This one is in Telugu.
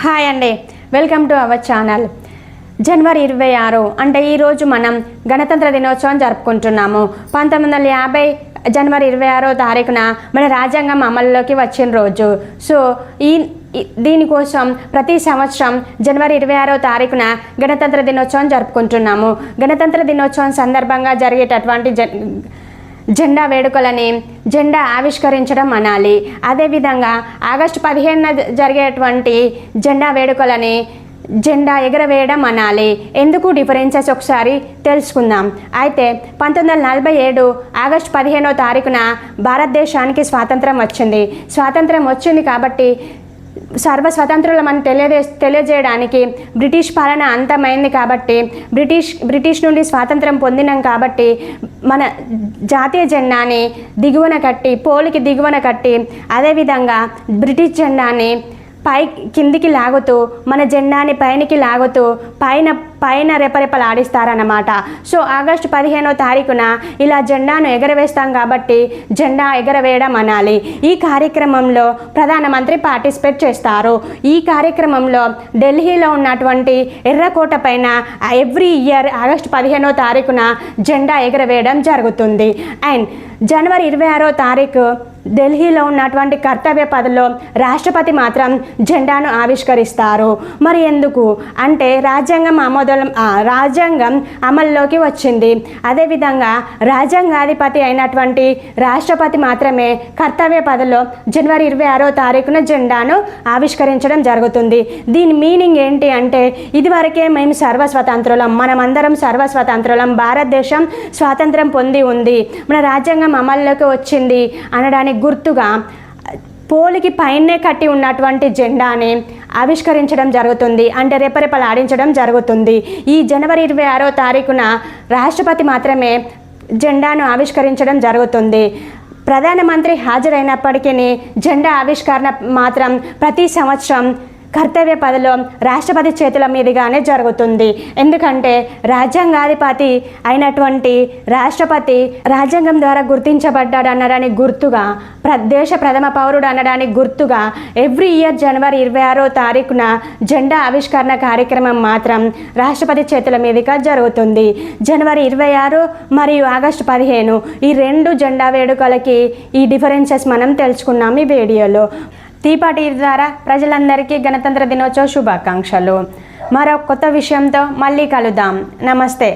హాయ్ అండి, వెల్కమ్ టు అవర్ ఛానల్. జనవరి 26 అంటే ఈరోజు మనం గణతంత్ర దినోత్సవం జరుపుకుంటున్నాము. 1950 జనవరి 26వ తారీఖున మన రాజ్యాంగం అమల్లోకి వచ్చిన రోజు. సో దీనికోసం ప్రతి సంవత్సరం జనవరి 26వ తారీఖున గణతంత్ర దినోత్సవం జరుపుకుంటున్నాము. గణతంత్ర దినోత్సవం సందర్భంగా జరిగేటటువంటి జెండా వేడుకలని జెండా ఆవిష్కరించడం అనాలి. అదేవిధంగా ఆగస్టు 15న జరిగేటువంటి జెండా వేడుకలని జెండా ఎగరవేయడం అనాలి. ఎందుకు డిఫరెన్సెస్ ఒకసారి తెలుసుకుందాం. అయితే 1947 ఆగస్టు 15వ తారీఖున భారతదేశానికి స్వాతంత్రం వచ్చింది. స్వాతంత్రం వచ్చింది కాబట్టి సర్వస్వతంత్రులమని తెలియజేయడానికి బ్రిటిష్ పాలన అంతమైంది కాబట్టి బ్రిటిష్ నుండి స్వాతంత్రం పొందినాం కాబట్టి మన జాతీయ జెండాని దిగువన కట్టి పోలికి దిగువన కట్టి అదేవిధంగా బ్రిటిష్ జెండాని కిందికి లాగుతూ మన జెండాని పైనకి లాగుతూ పైన రెపరెపలాడిస్తారన్నమాట. సో ఆగస్టు 15వ తారీఖున ఇలా జెండాను ఎగరవేస్తాం కాబట్టి జెండా ఎగరవేయడం అనాలి. ఈ కార్యక్రమంలో ప్రధానమంత్రి పార్టిసిపేట్ చేస్తారు. ఈ కార్యక్రమంలో ఢిల్లీలో ఉన్నటువంటి ఎర్రకోట పైన ఎవ్రీ ఇయర్ ఆగస్టు 15వ తారీఖున జెండా ఎగరవేయడం జరుగుతుంది. అండ్ జనవరి 26వ తారీఖు ఢిల్లీలో ఉన్నటువంటి కర్తవ్య పథలో రాష్ట్రపతి మాత్రం జెండాను ఆవిష్కరిస్తారు. మరి ఎందుకు అంటే రాజ్యాంగం అమల్లోకి వచ్చింది. అదేవిధంగా రాజ్యాంగాధిపతి అయినటువంటి రాష్ట్రపతి మాత్రమే కర్తవ్య పథలో జనవరి 26వ తారీఖున జెండాను ఆవిష్కరించడం జరుగుతుంది. దీని మీనింగ్ ఏంటి అంటే ఇదివరకే మేము సర్వస్వతంత్రులం, మనమందరం సర్వస్వతంత్రులం, భారతదేశం స్వాతంత్రం పొంది ఉంది, మన రాజ్యాంగం అమల్లోకి వచ్చింది అనడానికి గుర్తుగా పోలికి పైనే కట్టి ఉన్నటువంటి జెండాని ఆవిష్కరించడం జరుగుతుంది. అంటే రెపరెపలాడించడం జరుగుతుంది. ఈ జనవరి 26వ తారీఖున రాష్ట్రపతి మాత్రమే జెండాను ఆవిష్కరించడం జరుగుతుంది. ప్రధానమంత్రి హాజరైనప్పటికీ జెండా ఆవిష్కరణ మాత్రం ప్రతి సంవత్సరం కర్తవ్య పథలో రాష్ట్రపతి చేతుల మీదుగానే జరుగుతుంది. ఎందుకంటే రాజ్యాంగాధిపతి అయినటువంటి రాష్ట్రపతి రాజ్యాంగం ద్వారా గుర్తించబడ్డాడు అనడానికి గుర్తుగా, దేశ ప్రథమ పౌరుడు అనడానికి గుర్తుగా ఎవ్రీ ఇయర్ జనవరి 26వ తారీఖున జెండా ఆవిష్కరణ కార్యక్రమం మాత్రం రాష్ట్రపతి చేతుల మీదుగా జరుగుతుంది. జనవరి 26 మరియు ఆగస్టు 15 ఈ రెండు జెండా వేడుకలకి ఈ డిఫరెన్సెస్ మనం తెలుసుకున్నాం ఈ వీడియోలో. తీపాటి ద్వారా ప్రజలందరికీ గణతంత్ర దినోత్సవ శుభాకాంక్షలు. మరో కొత్త విషయంతో మళ్ళీ కలుద్దాం. నమస్తే.